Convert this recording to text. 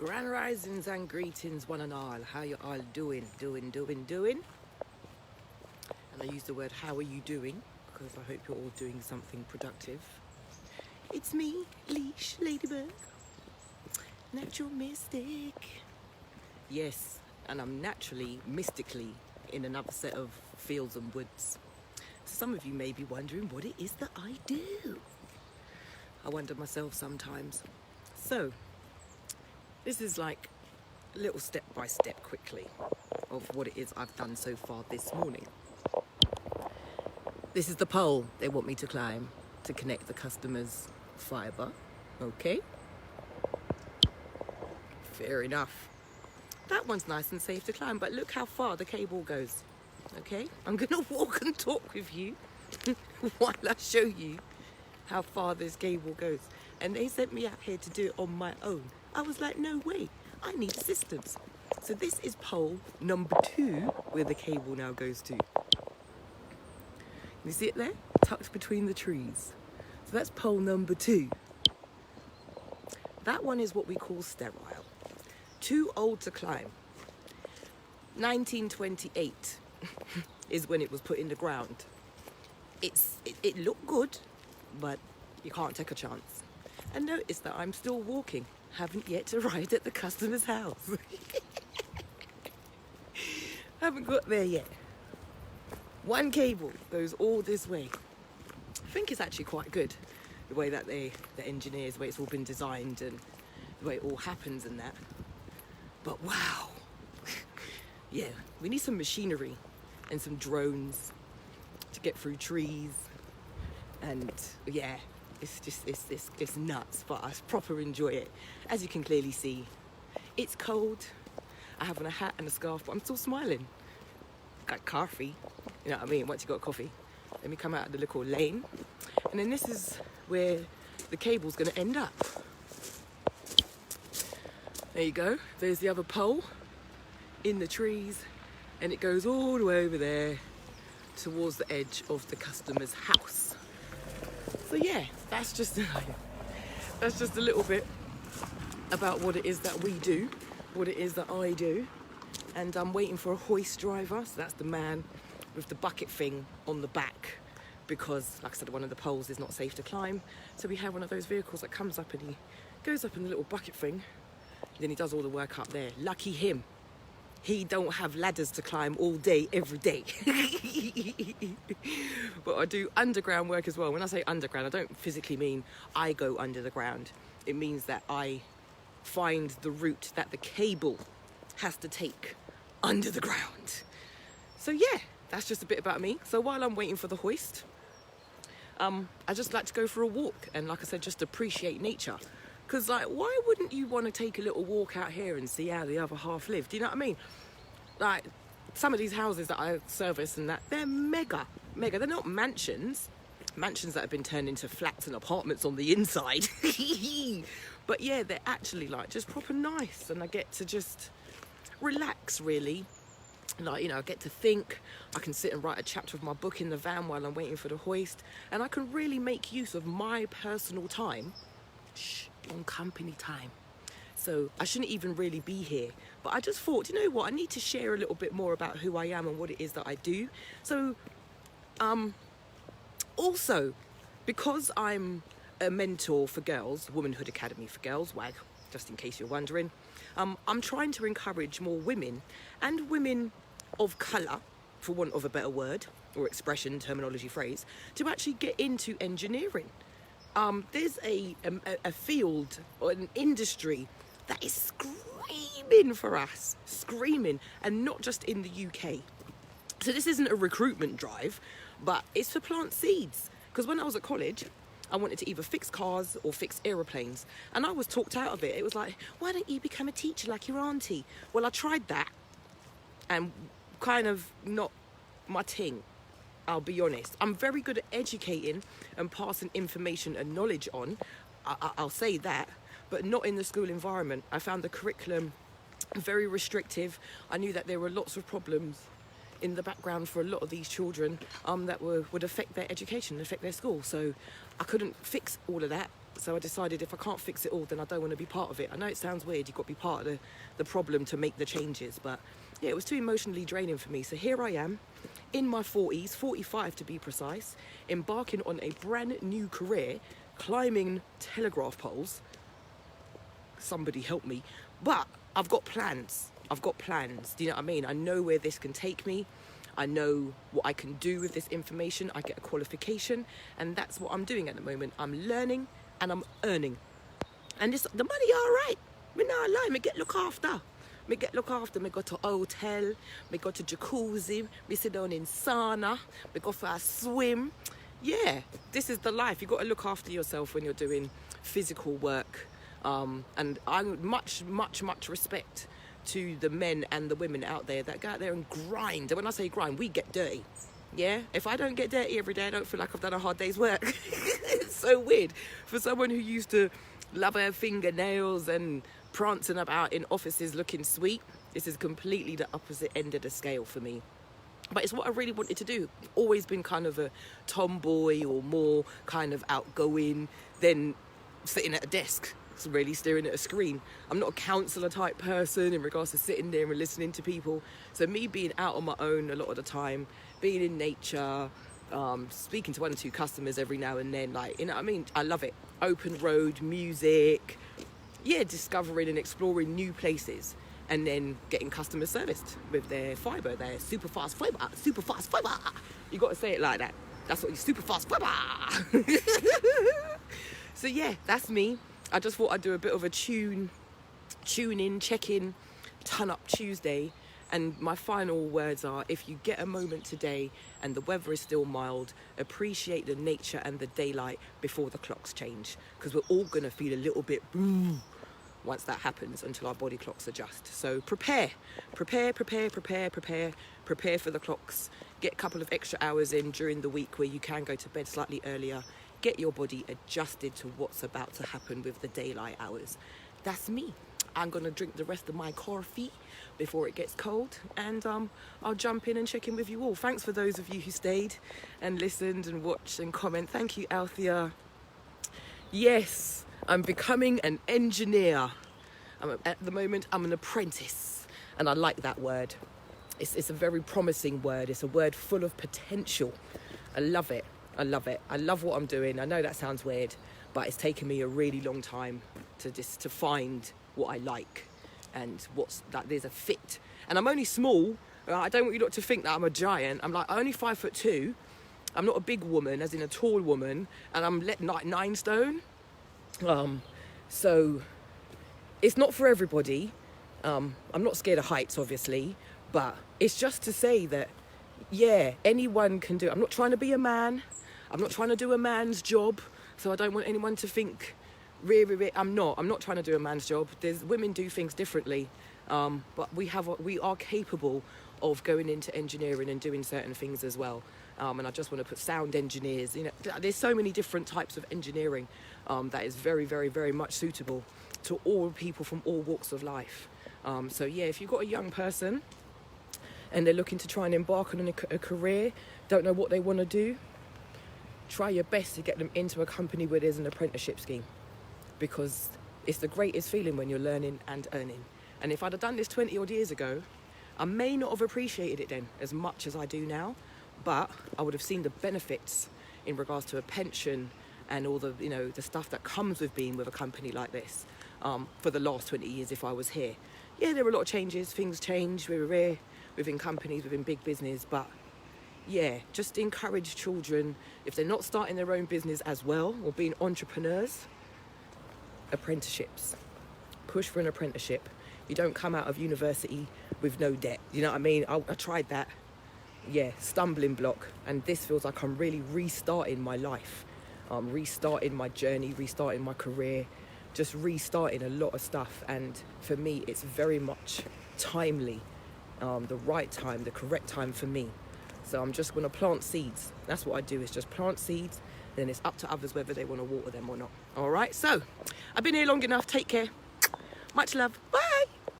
Grand risings and greetings, one and all. How you all doing? And I use the word how are you doing because I hope you're all doing something productive. It's me, Leash Ladybug, natural mystic. Yes, and I'm naturally, mystically in another set of fields and woods. So some of you may be wondering what it is that I do. I wonder myself sometimes. So, this is like a little step-by-step quickly of what it is I've done so far this morning. This is the pole they want me to climb to connect the customer's fibre. Okay? Fair enough. That one's nice and safe to climb, but look how far the cable goes. Okay? I'm going to walk and talk with you while I show you how far this cable goes. And they sent me out here to do it on my own. I was like, no way, I need assistance. So this is pole number 2, where the cable now goes to. You see it there? Tucked between the trees. So that's pole number 2. That one is what we call sterile. Too old to climb. 1928 is when it was put in the ground. It looked good, but you can't take a chance. And notice that I'm still walking. Haven't yet arrived at the customer's house. Haven't got there yet. One cable goes all this way. I think it's actually quite good, the way that the engineers, the way it's all been designed and the way it all happens and that. But wow. Yeah, we need some machinery and some drones to get through trees. And yeah, it's nuts, but I proper enjoy it. As you can clearly see, it's cold. I have on a hat and a scarf, but I'm still smiling. Got coffee, you know what I mean? Once you got coffee, let me come out of the little lane. And then this is where the cable's gonna end up. There you go, there's the other pole in the trees, and it goes all the way over there towards the edge of the customer's house. So yeah, that's just a little bit about what it is that we do, what it is that I do. And I'm waiting for a hoist driver, so that's the man with the bucket thing on the back, because like I said, one of the poles is not safe to climb. So we have one of those vehicles that comes up and he goes up in the little bucket thing, then he does all the work up there. Lucky him. He don't have ladders to climb all day, every day. But I do underground work as well. When I say underground, I don't physically mean I go under the ground. It means that I find the route that the cable has to take under the ground. So yeah, that's just a bit about me. So while I'm waiting for the hoist, I just like to go for a walk. And like I said, just appreciate nature. Because, like, why wouldn't you want to take a little walk out here and see how the other half live? Do you know what I mean? Like, some of these houses that I service and that, they're mega. They're not mansions that have been turned into flats and apartments on the inside. But yeah, they're actually, like, just proper nice. And I get to just relax, really. Like, you know, I get to think. I can sit and write a chapter of my book in the van while I'm waiting for the hoist. And I can really make use of my personal time. On company time. So I shouldn't even really be here, but I just thought, you know what, I need to share a little bit more about who I am and what it is that I do. So also, because I'm a mentor for girls, Womanhood Academy for Girls, WAG, just in case you're wondering, I'm trying to encourage more women and women of colour, for want of a better word or expression, terminology, phrase, to actually get into engineering. There's a field or an industry that is screaming for us, and not just in the UK. So this isn't a recruitment drive, but it's to plant seeds. Because when I was at college, I wanted to either fix cars or fix aeroplanes, and I was talked out of it. It was like, why don't you become a teacher like your auntie? Well, I tried that, and kind of not my thing. I'll be honest. I'm very good at educating and passing information and knowledge on. I'll say that, but not in the school environment. I found the curriculum very restrictive. I knew that there were lots of problems in the background for a lot of these children that would affect their education, affect their school. So I couldn't fix all of that. So I decided if I can't fix it all, then I don't want to be part of it. I know it sounds weird, you've got to be part of the problem to make the changes, but yeah, it was too emotionally draining for me. So here I am, in my 40s, 45 to be precise, embarking on a brand new career, climbing telegraph poles. Somebody help me. But I've got plans. Do you know what I mean? I know where this can take me. I know what I can do with this information. I get a qualification, and that's what I'm doing at the moment. I'm learning and I'm earning. And the money all right. Me not lie, me get look after. Me go to a hotel, me go to jacuzzi, me sit down in sauna, me go for a swim. Yeah, this is the life. You got to look after yourself when you're doing physical work. And I much respect to the men and the women out there that go out there and grind. And when I say grind, we get dirty. Yeah, if I don't get dirty every day, I don't feel like I've done a hard day's work. It's so weird for someone who used to love her fingernails and prancing about in offices looking sweet. This is completely the opposite end of the scale for me. But it's what I really wanted to do. Always been kind of a tomboy, or more kind of outgoing than sitting at a desk, really staring at a screen. I'm not a counsellor type person in regards to sitting there and listening to people. So me being out on my own a lot of the time, being in nature, speaking to 1 or 2 customers every now and then, like, you know what I mean? I love it. Open road, music, yeah, discovering and exploring new places, and then getting customer serviced with their fibre, their super fast fibre. You got to say it like that. That's what you super fast fibre. So yeah, that's me. I just thought I'd do a bit of a tune in, check-in, Turn-Up Tuesday. And my final words are, if you get a moment today and the weather is still mild, appreciate the nature and the daylight before the clocks change. Because we're all going to feel a little bit once that happens, until our body clocks adjust. So prepare for the clocks. Get a couple of extra hours in during the week where you can go to bed slightly earlier. Get your body adjusted to what's about to happen with the daylight hours. That's me. I'm going to drink the rest of my coffee before it gets cold, and I'll jump in and check in with you all. Thanks for those of you who stayed and listened and watched and comment. Thank you, Althea. Yes, I'm becoming an engineer. At the moment, I'm an apprentice, and I like that word. It's a very promising word. It's a word full of potential. I love it. I love what I'm doing. I know that sounds weird, but it's taken me a really long time to find what I like and what's that there's a fit. And I'm only small. I don't want you not to think that I'm a giant. I'm only 5'2". I'm not a big woman, as in a tall woman, and I'm like 9 stone. So it's not for everybody. I'm not scared of heights, obviously, but it's just to say that, yeah, anyone can do it. I'm not trying to be a man. I'm not trying to do a man's job. So I don't want anyone to think, I'm not trying to do a man's job. Women do things differently. But we are capable of going into engineering and doing certain things as well. And I just want to put sound engineers, there's so many different types of engineering that is very, very, very much suitable to all people from all walks of life. So yeah, if you've got a young person and they're looking to try and embark on a career, don't know what they want to do, try your best to get them into a company where there's an apprenticeship scheme, because it's the greatest feeling when you're learning and earning. And if I'd have done this 20 odd years ago, I may not have appreciated it then as much as I do now, but I would have seen the benefits in regards to a pension and all the, the stuff that comes with being with a company like this for the last 20 years if I was here. Yeah, there were a lot of changes, things change, we're rare within companies, within big business, but yeah, just encourage children, if they're not starting their own business as well or being entrepreneurs, apprenticeships. Push for an apprenticeship. You don't come out of university with no debt. You know what I mean? I tried that. Yeah, stumbling block. And this feels like I'm really restarting my life. Restarting my journey, restarting my career, just restarting a lot of stuff. And for me, it's very much timely. The right time, the correct time for me. So I'm just going to plant seeds. That's what I do, is just plant seeds. Then it's up to others whether they want to water them or not. All right, so I've been here long enough. Take care. Much love. Bye.